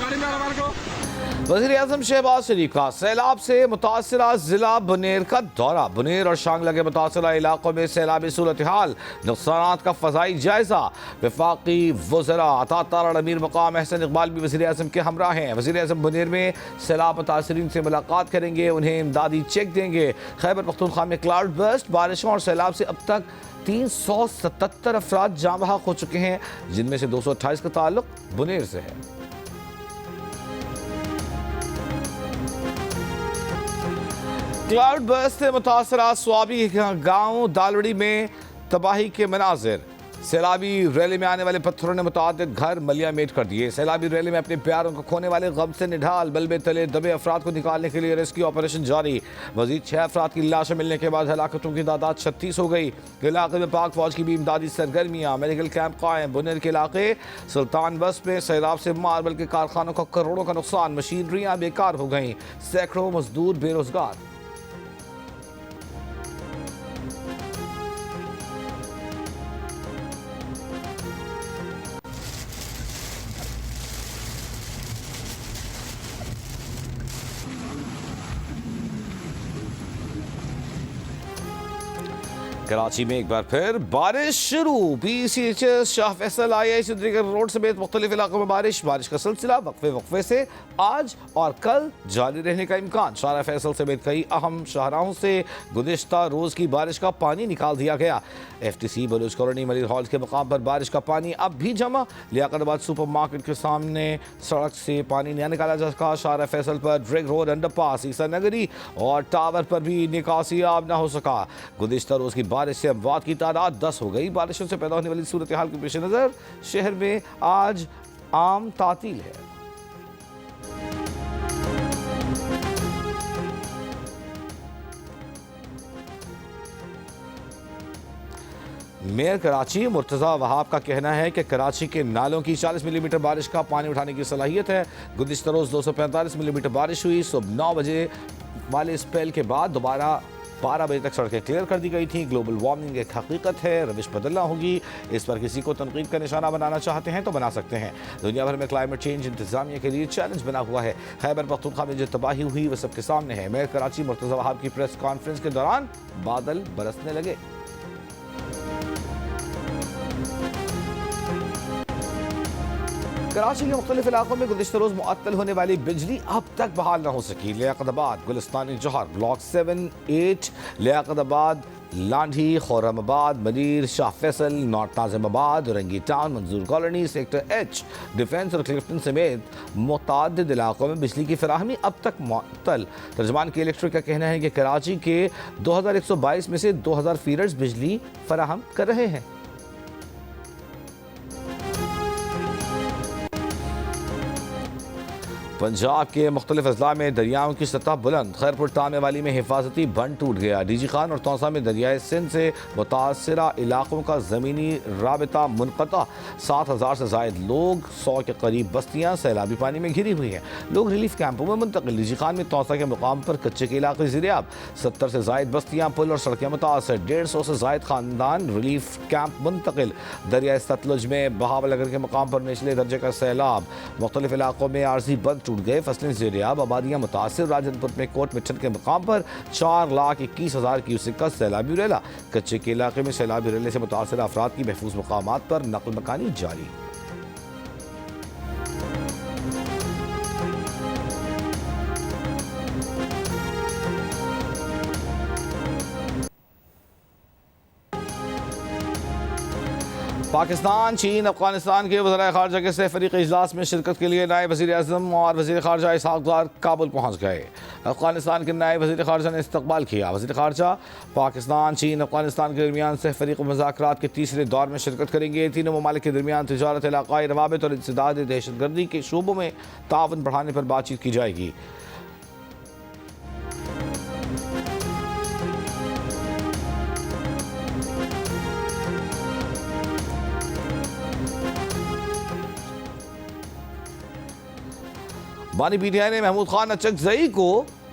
गाड़ी में हमारे को वज़ीर-ए-आज़म शहबाज शरीफ का सैलाब से मुतासरा जिला बुनेर का दौरा। बुनेर और शांगला के मुतासरा इलाकों में सैलाबी सूरत हाल, नुकसानात का फ़ज़ाई जायजा। वफाकी वज़रा अता तारड़ अमीर मकाम अहसन इकबाल भी वज़ीर-ए-आज़म के हमरा हैं। वज़ीर-ए-आज़म बुनेर में सैलाब मुतासरीन से मुलाकात करेंगे, उन्हें इमदादी चेक देंगे। खैबर पख्तूनख्वा में क्लाउड बर्स्ट, बारिशों और सैलाब से अब तक 377 अफराद जाँ बहक हो चुके हैं, जिनमें से 228 का ताल्लुक बुनेर से है। क्लाउड बर्स्ट से मुतासरा स्वाबी गांव दालवड़ी में तबाही के मनाजिर। सैलाबी रैली में आने वाले पत्थरों ने मुतादिद घर मलिया मेट कर दिए। सैलाबी रैली में अपने प्यारों को खोने वाले गम से निढाल बलबे तले दबे अफराद को निकालने के लिए रेस्क्यू ऑपरेशन जारी। मजीद 6 अफराद की लाशें मिलने के बाद हलाकतों की तादाद 36 हो गई। इलाके में पाक फौज की भी इमदादी सरगर्मियाँ। मेडिकल कैंप कायम। बुनेर के इलाके सुल्तान बस में सैलाब से मार्बल के कारखानों का करोड़ों का नुकसान, मशीनरियाँ बेकार हो गईं, सैकड़ों मजदूर बेरोजगार। कराची में एक बार फिर बारिश शुरू। PCHS Shah Faisal IIC road समेत मुख्तलिफ इलाकों में बारिश का सिलसिला वक्फे से आज और कल जारी रहने का इम्कान। शाह फैसल समेत कई अहम शाहराहों से गुज़िश्ता रोज़ की बारिश का पानी निकाल दिया गया। FTC Baloch colony Malir hall के मकाम पर बारिश का पानी अब भी जमा। लियाकताबाद सुपर मार्केट के सामने सड़क से पानी नहीं निकाला जा सका। शाह फैसल पर ड्रैग रोड, अंडरपास, ईसा नगरी और टावर पर भी निकासी आब न हो सका। गुज़िश्ता रोज़ की बारिश से अमवात की तादाद 10 हो गई। बारिशों से पैदा होने वाली सूरत हाल के पेश नज़र शहर में आज आम तातील है। मेयर कराची मुर्तज़ा वहाब का कहना है कि कराची के नालों की 40 मिलीमीटर बारिश का पानी उठाने की सलाहियत है। गुज़िश्ता रोज़ 245 मिलीमीटर बारिश हुई। सुबह 9 बजे वाले स्पेल के बाद दोबारा 12 बजे तक सड़कें क्लियर कर दी गई थी। ग्लोबल वार्मिंग एक हकीकत है, रविश बदलना होगी। इस पर किसी को तनकीद का निशाना बनाना चाहते हैं तो बना सकते हैं। दुनिया भर में क्लाइमेट चेंज इंतजामिया के लिए चैलेंज बना हुआ है। खैबर पख्तूनख्वा में जो तबाही हुई वह सबके सामने है। मेयर कराची मुर्तज़ा वहाब की प्रेस कॉन्फ्रेंस के दौरान बादल बरसने लगे। कराची के मुख्तलिफ इलाकों में गुज़िश्ता रोज़ मुअत्तल होने वाली बिजली अब तक बहाल न हो सकी। Liaquatabad, Gulistani Jauhar, block 7, 8, Liaquatabad, Landhi, Khurramabad, Malir, Shah Faisal, north Nazimabad, Orangi town, मंजूर कॉलोनी, सेक्टर H, डिफेंस और क्लिफ्टन समेत मुतअद्दिद इलाकों में बिजली की फराहमी अब तक मुअत्तल। तर्जमान के इलेक्ट्रिक का कहना है कि कराची के 2122 में से 2000 फीडर्स बिजली फराहम कर रहे हैं। पंजाब के मुख्तलिफ अजला में दरियाओं की सतह बुलंद। खैरपुर तामे वाली में हिफाजती बंद टूट गया। DG खान और तौसा में दरियाए सिंध से मुतासरा इलाकों का ज़मीनी राबिता मुनक़ता। 7000 से ज़ायद लोग, 100 के करीब बस्तियाँ सैलाबी पानी में घिरी हुई हैं। लोग रिलीफ कैंपों में मुंतकिल। DG खान में तौसा के मुकाम पर कच्चे के इलाके ज़िरियाब। 70 से ज़ायद बस्तियाँ, पुल और सड़कें मुतासर। 150 से ज़ायद ख़ानदान रिलीफ कैंप मुंतकिल। दरियाए सतलुज में बहावलगर के मुकाम पर निचले दर्जे का सैलाब। मुख्तलिफ इलाकों में आर्जी बंद टूट गए। फसलें ज़ेरियाब, आबादियाँ मुतासिर। राजनपुर में कोट मिठन के मुकाम पर 4,21,000 क्यूसेक का सैलाबी रेला। कच्चे के इलाके में सैलाबी रेले से मुतासिर अफराद की महफूज मकामात पर नकल मकानी जारी। पाकिस्तान, चीन, अफगानिस्तान के वज़ीर ख़ारजा के सहफ़रीक़ी इजलास में शिरकत के लिए नायब वज़ीर आज़म और वज़ीर ख़ारजा इसहाक़ डार काबुल पहुँच गए। अफगानिस्तान के नायब वज़ीर ख़ारजा ने इस्तक़बाल किया। वज़ीर ख़ारजा पाकिस्तान, चीन, अफगानिस्तान के दरमियान सहफ़रीक़ी मुज़ाकरात के तीसरे दौर में शिरकत करेंगे। तीनों ममालिक के दरमियान तिजारत, इलाक़ाई रवाबित और इंसदाद दहशतगर्दी के शोबों में ताउन बढ़ाने पर बातचीत की जाएगी। बानी PTI ने महमूद खान अचकज़ई को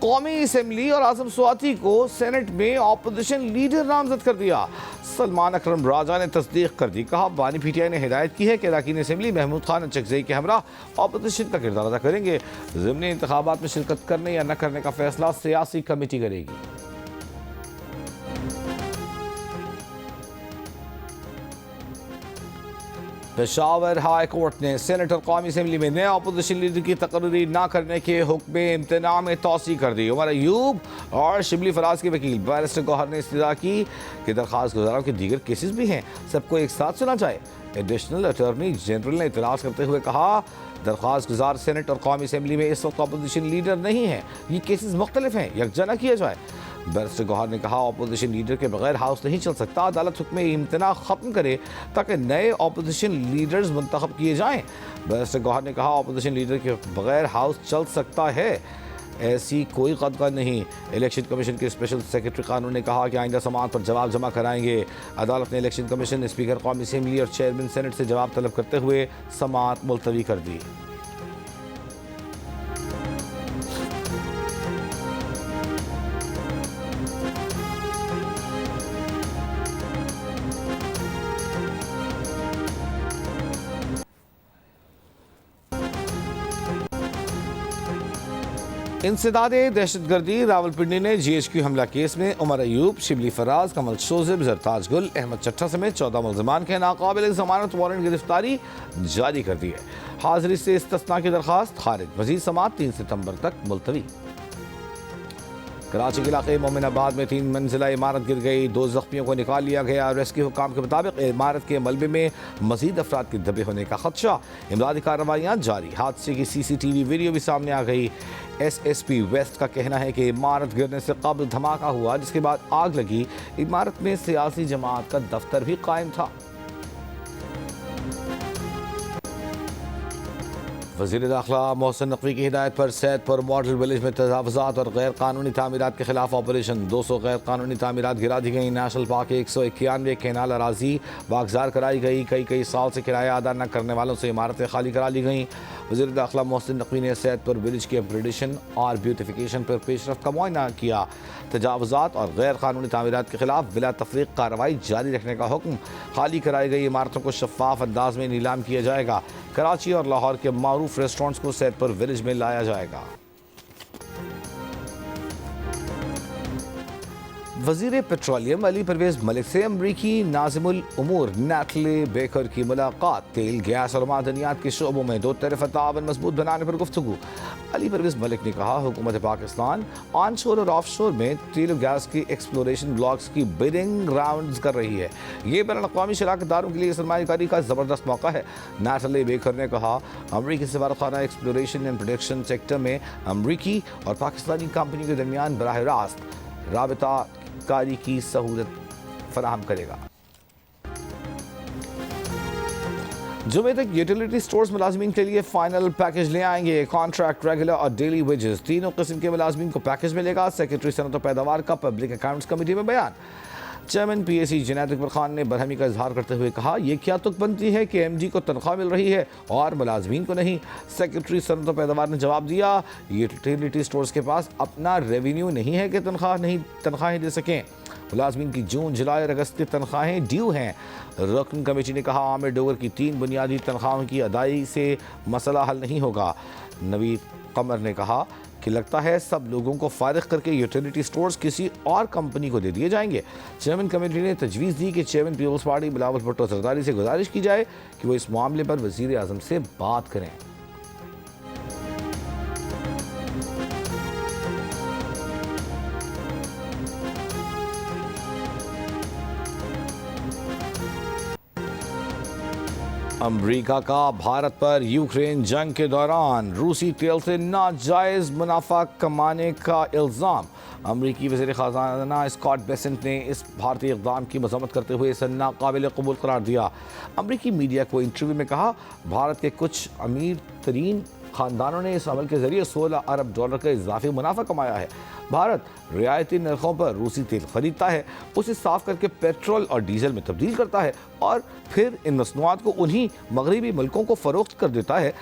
कौमी असम्बली और आजम स्वाति को सेनेट में ऑपोजिशन लीडर नामजद कर दिया। सलमान अकरम राजा ने तस्दीक कर दी। कहा बानी पीटीआई ने हिदायत की है कि अरकान असम्बली महमूद खान चकजई के हमरा ऑपोजिशन का किरदार अदा करेंगे। ज़िमनी इंतखाबात में शिरकत करने या न करने का फैसला सियासी कमेटी करेगी। पेशावर हाई कोर्ट ने सेनेट और कौमी असम्बली में नए अपोजिशन लीडर की तकर्री न करने के हुक्म इम्तना में तोसी कर दी। उमर अयूब और शिबली फराज के वकील बैरिस्टर गौहर ने इस्तदा की कि दरख्वास्त गुजारों के दीगर केसेस भी हैं, सबको एक साथ सुना जाए। एडिशनल अटॉर्नी जनरल ने इतराज़ करते हुए कहा दरख्वास्त गुजार सेनेट और कौमी असम्बली में इस वक्त अपोजिशन लीडर नहीं है, ये केसेस मुख्तलिफ हैं, यकजा न किया जाए। बैरिस्टर गौहर ने कहा अपोजिशन लीडर के बगैर हाउस नहीं चल सकता, अदालत हुक्म इम्तना ख़त्म करे ताकि नए अपोजिशन लीडर्स मुंतखब किए जाएँ। बैरिस्टर गौहर ने कहा अपोजिशन लीडर के बगैर हाउस चल सकता है, ऐसी कोई कदका नहीं। इलेक्शन कमीशन के स्पेशल सेक्रेटरी कानून ने कहा कि आइंदा समाअत पर जवाब जमा कराएंगे। अदालत ने इलेक्शन कमीशन, स्पीकर कौमी असम्बली और चेयरमैन सेनेट से जवाब तलब करते हुए समाअत मुलतवी कर दी। इंसदादे दहशतगर्दी रावलपिंडी ने GHQ हमला केस में उमर अयूब, शिबली फराज, कमल शोजिब, जरताज गुल, अहमद चट्टा समेत 14 मुल्ज़िमान के नाकाबिल ज़मानत वारंट गिरफ्तारी जारी कर दी है। हाजिरी से इस्तिस्ना की दरख्वास्त खारिज। मज़ीद समाअत 3 सितंबर तक मुलतवी। कराची के इलाके मोमिनाबाद में 3 मंजिला इमारत गिर गई, 2 जख्मियों को निकाल लिया गया। रेस्क्यू हुकाम के मुताबिक इमारत के मलबे में मजीद अफराद के दबे होने का खदशा। इमदादी कार्रवाइयाँ जारी। हादसे की CCTV वीडियो भी सामने आ गई। SSP वेस्ट का कहना है कि इमारत गिरने से कबल धमाका हुआ, जिसके बाद आग लगी। इमारत में सियासी जमात का दफ्तर भी कायम था। वज़ीर दाखिला मोहसिन नकवी की हिदायत पर सैदपुर मॉडल विलेज में तजावुज़ात और गैर कानूनी तामीरात के खिलाफ ऑपरेशन। 200 गैर कानूनी तामीरात गिरा दी गई। नेशनल पार्क के 191 केनाल अराजी वागजार कराई गई। कई साल से किराया अदा न करने वालों से इमारतें खाली करा ली गई। वज़ीर दाखिला मोहसिन नकवी ने सैदपुर विलेज की अपग्रेडेशन और ब्यूटिफिकेशन पर पेशरफ्त का मुआयना किया। तजावुज़ात और गैर कानूनी तामीरात के खिलाफ बिला तफरीक कार्रवाई जारी रखने का हुक्म। खाली कराई गई इमारतों को शफाफ अंदाज में नीलाम किया जाएगा। कराची और लाहौर के मारूफ रेस्टोरेंट्स को सैदपुर विलेज में लाया जाएगा। वज़ीर पेट्रोलियम अली परवेज़ मलिक से अमरीकी नाज़िमुल उमूर नेटली बेकर की मुलाकात। तेल, गैस और मादनियात के शोबों में 2 तरफ़ा ताउन मजबूत बनाने पर गुफ्तगू। अली परवेज़ मलिक ने कहा हुकूमत पाकिस्तान ऑनशोर और ऑफशोर में तेल और गैस की एक्सप्लोरेशन ब्लॉक्स की बिडिंग राउंड्स कर रही है। ये बैनुल-अक़वामी शराकतदारों के लिए सरमायाकारी का ज़बरदस्त मौका है। नेटली बेकर ने कहा अमरीकी सफारतखाना एक्सप्लोरेशन एंड प्रोडक्शन सेक्टर में अमरीकी और पाकिस्तानी कंपनी के दरमियान बराह रास्त राबता कारी की सहूलत फराहम करेगा। जुमे तक यूटिलिटी स्टोर्स मुलाजमीन के लिए फाइनल पैकेज ले आएंगे। कॉन्ट्रैक्ट, रेगुलर और डेली वेजेस तीनों किस्म के मुलाजमीन को पैकेज मिलेगा। सेक्रेटरी सनत और पैदावार का पब्लिक अकाउंट्स कमेटी में बयान। चेयरमैन PAC जुनैद अकबर खान ने बरहमी का इजहार करते हुए कहा यह क्या तुकबंदी है कि MD को तनख्वाह मिल रही है और मुलाजमीन को नहीं। सेक्रेटरी सनत और पैदावार ने जवाब दिया यूटिलिटी स्टोर्स के पास अपना रेवेन्यू नहीं है कि तनख्वाहें दे सकें। मुलाजमीन की जून, जुलाई और अगस्त की तनख्वाहें ड्यू हैं। रकन कमेटी ने कहा आमिर डोगर की 3 बुनियादी तनख्वाहों की अदायगी से मसला हल नहीं होगा। नवीद कमर ने कहा कि लगता है सब लोगों को फारिग करके यूटिलिटी स्टोर्स किसी और कंपनी को दे दिए जाएंगे। चेयरमैन कमेटी ने तजवीज़ दी कि चेयरमैन पीपल्स पार्टी बिलावल भुट्टो जरदारी से गुजारिश की जाए कि वो इस मामले पर वज़ीर आज़म से बात करें। अमरीका का भारत पर यूक्रेन जंग के दौरान रूसी तेल से नाजायज़ मुनाफा कमाने का इल्ज़ाम। अमरीकी वज़ीर ख़ज़ाना स्कॉट बेसेंट ने इस भारतीय इक़दाम की मज़म्मत करते हुए इसे नाकाबिल कबूल करार दिया। अमरीकी मीडिया को इंटरव्यू में कहा भारत के कुछ अमीर तरीन ख़ानदानों ने इस अमल के ज़रिए $16 अरब का इजाफी मुनाफा कमाया है। भारत रियायती नरखों पर रूसी तेल खरीदता है, उसे साफ करके पेट्रोल और डीजल में तब्दील करता है और फिर इन मसनूआत को उन्हीं मगरबी मुल्कों को फ़रोख्त कर देता है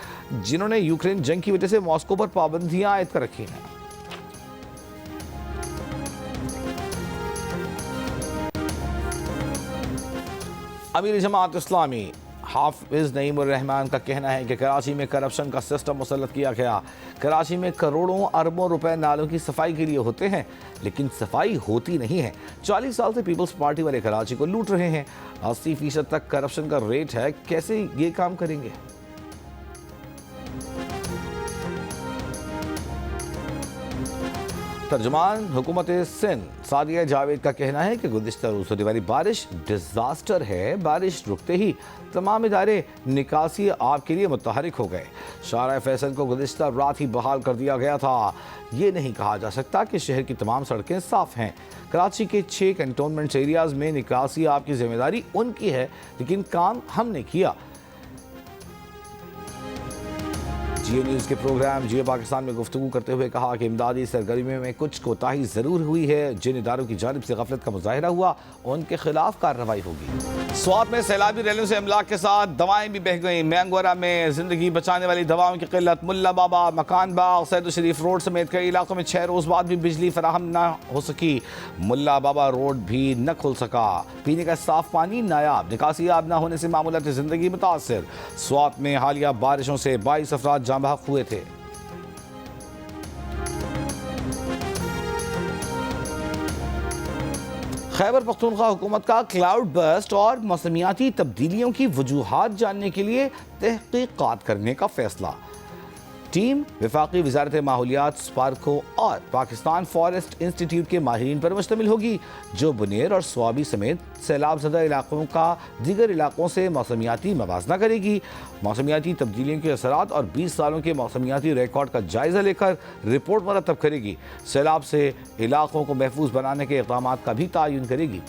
जिन्होंने यूक्रेन जंग की वजह से मॉस्को पर पाबंदियाँ आयद कर रखी हैं। अमीर जमात इस्लामी हाफिज नईमुर रहमान का कहना है कि कराची में करप्शन का सिस्टम मुसल्लत किया गया। कराची में करोड़ों अरबों रुपए नालों की सफाई के लिए होते हैं, लेकिन सफाई होती नहीं है। 40 साल से पीपल्स पार्टी वाले कराची को लूट रहे हैं। 80% तक करप्शन का रेट है, कैसे ये काम करेंगे? तर्जुमान हुकूमत सिंध सादिया जावेद का कहना है कि गुज़िश्ता रोज़ होने वाली बारिश डिजास्टर है। बारिश रुकते ही तमाम इदारे निकासी आब के लिए मुतहरिक हो गए। शारा फैसल को गुज़िश्ता रात ही बहाल कर दिया गया था। ये नहीं कहा जा सकता कि शहर की तमाम सड़कें साफ हैं। कराची के 6 कंटोनमेंट एरियाज में निकासी आब की जिम्मेदारी उनकी है, लेकिन काम हमने किया। जियो न्यूज़ के प्रोग्राम जियो पाकिस्तान में गुफ्तगू करते हुए कहा कि इमदादी सरगर्मियों में कुछ कोताही ज़रूर हुई है। जिन इदारों की जानिब से गफलत का मुजाहिरा हुआ, उनके खिलाफ कार्रवाई होगी। स्वात में सैलाबी रैलियों से अमलाक के साथ दवाएं भी बह गईं। मैंगोरा में जिंदगी बचाने वाली दवाओं की किल्लत। मुल्ला बाबा, मकान बाग, सैयद शरीफ रोड समेत कई इलाकों में 6 रोज़ बाद भी बिजली फराहम न हो सकी। मुल्ला बाबा रोड भी न खुल सका। पीने का साफ पानी नायाब। निकासी आब न होने से मामूलात जिंदगी मुतासर। स्वात में हालिया बारिशों से 22 अफराद जाँ बहक हुए थे। खैबर पख्तूनख्वा हुकूमत का क्लाउड बर्स्ट और मौसमियाती तब्दीलियों की वजूहात जानने के लिए तहकीकात करने का फैसला। टीम वफाकी वजारत माहौलियात, स्पार्को और पाकिस्तान फॉरेस्ट इंस्टीट्यूट के माहिरीन पर मुश्तमिल होगी, जो बुनेर और स्वाबी समेत सैलाब ज़दा इलाकों का दीगर इलाकों से मौसमियाती मवाजना करेगी। मौसमियाती तब्दीलियों के असरात और 20 सालों के मौसमियाती रिकॉर्ड का जायज़ा लेकर रिपोर्ट मुरतब करेगी। सैलाब से इलाकों को महफूज बनाने के इक़दाम का भी तयन करेगी।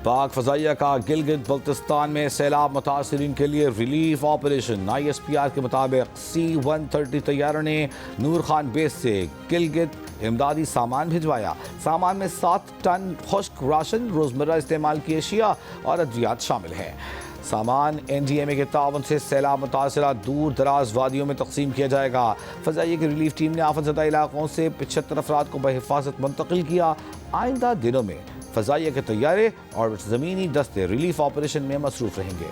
पाक फ़ज़ाइया का गिलगित बल्तिस्तान में सैलाब मुतासरीन के लिए रिलीफ ऑपरेशन। ISPR के मुताबिक C-130 तैयारों ने नूर खान बेस से गिलगित इमदादी सामान भिजवाया। सामान में 7 टन खुश्क राशन, रोज़मर्रा इस्तेमाल की अशिया और अद्वियात शामिल हैं। सामान NDMA के तावन से सैलाब मुतासरा दूर दराज वादियों में तकसीम किया जाएगा। फ़ज़ाइया की रिलीफ टीम ने आफतज़दा इलाकों से 75 अफराद को बहिफाजत मुंतकिल किया। आइंदा दिनों में फ़ज़ाइया के तैयारे और ज़मीनी दस्ते रिलीफ ऑपरेशन में मसरूफ़ रहेंगे।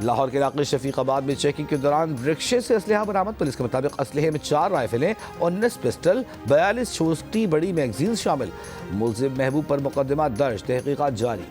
लाहौर के इलाके शफीकाबाद में चेकिंग के दौरान रिक्शे से असलहा बरामद। पुलिस के मुताबिक असलहे में 4 राइफलें, 19 पिस्टल, 42 छोटी बड़ी मैगजीन शामिल। मुलज़िम महबूब पर मुकदमा दर्ज, तहकीकात जारी।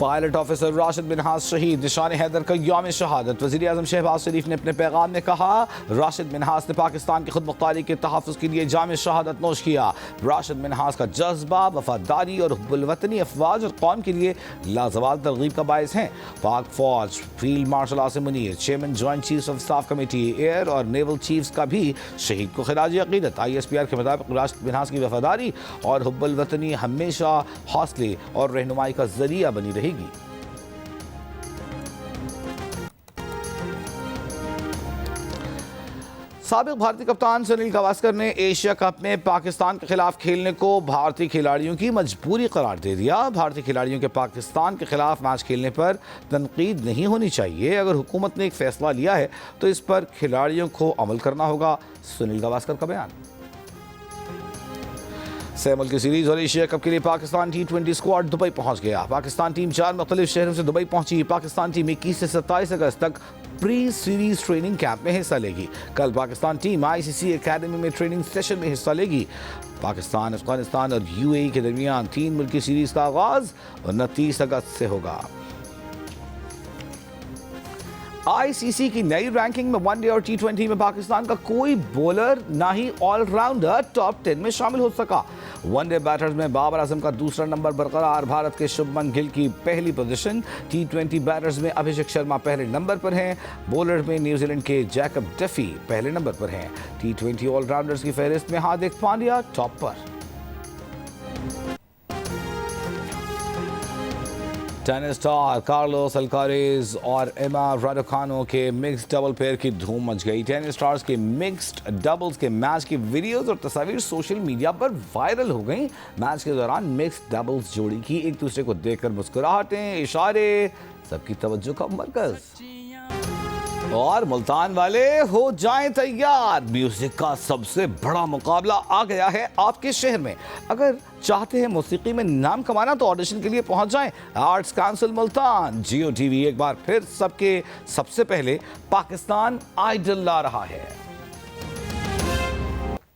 पायलट ऑफिसर राशिद मिन्हास शहीद, निशान हैदर का यौम शहादत। वज़ीर आज़म शहबाज शरीफ ने अपने पैगाम में कहा, राशिद मिन्हास ने पाकिस्तान की खुद मुख्तारी के तहफ़्फ़ुज़ के लिए जाम शहादत नोश किया। राशिद मिन्हास का जज्बा, वफादारी और हुब्बुल वतनी अफवाज और कौम के लिए लाजवाल तरगीब का बायस हैं। पाक फौज field marshal Asim Munir, chairman joint chiefs of staff committee, air और नेवल चीफ्स का भी शहीद को खिराज अक़ीदत। ISPR के मुताबिक राशिद मिन्हास की वफादारी और हुब्बुल वतनी हमेशा हौसले और रहनुमाई का जरिया बनी रहेगी। साबिक भारतीय कप्तान सुनील गावस्कर ने एशिया कप में पाकिस्तान के खिलाफ खेलने को भारतीय खिलाड़ियों की मजबूरी करार दे दिया। भारतीय खिलाड़ियों के पाकिस्तान के खिलाफ मैच खेलने पर तनकीद नहीं होनी चाहिए। अगर हुकूमत ने एक फैसला लिया है तो इस पर खिलाड़ियों को अमल करना होगा। सुनील गावस्कर का बयान। सेमल की सीरीज और एशिया कप के लिए पाकिस्तान T20 स्क्वाड दुबई पहुंच गया। पाकिस्तान टीम 4 मुख्तलिफ शहरों से दुबई पहुंची। पाकिस्तान टीम 21 से 27 अगस्त तक प्री सीरीज ट्रेनिंग कैंप में हिस्सा लेगी। कल पाकिस्तान टीम ICC एकेडमी में ट्रेनिंग सेशन में हिस्सा लेगी। पाकिस्तान, अफगानिस्तान और UAE के दरमियान 3 मुल्की सीरीज का आगाज 29 अगस्त से होगा। ICC की नई रैंकिंग में वनडे और T20 में पाकिस्तान का कोई बॉलर ना ही ऑलराउंडर टॉप 10 में शामिल हो सका। वनडे बैटर्स में बाबर आजम का दूसरा नंबर बरकरार। भारत के शुभमन गिल की पहली पोजीशन। T20 बैटर्स में अभिषेक शर्मा पहले नंबर पर हैं। बॉलर में न्यूजीलैंड के जैकब डफी पहले नंबर पर हैं। T20 ऑलराउंडर्स की फहरिस्त में हार्दिक पांड्या टॉप पर। टेनिस स्टार कार्लोस अल्कारेज और एमा राडुकानो के मिक्स डबल पेयर की धूम मच गई। टेनिस स्टार्स के मिक्स्ड डबल्स के मैच की वीडियोस और तस्वीर सोशल मीडिया पर वायरल हो गई। मैच के दौरान मिक्स्ड डबल्स जोड़ी की एक दूसरे को देखकर मुस्कुराहटें, इशारे सबकी तवज्जो का मरकज। और मुल्तान वाले हो जाएं तैयार, म्यूजिक का सबसे बड़ा मुकाबला आ गया है आपके शहर में। अगर चाहते हैं मौसीकी में नाम कमाना तो ऑडिशन के लिए पहुंच जाएं आर्ट्स काउंसिल मुल्तान। जियो टीवी एक बार फिर सबसे पहले पाकिस्तान आइडल ला रहा है।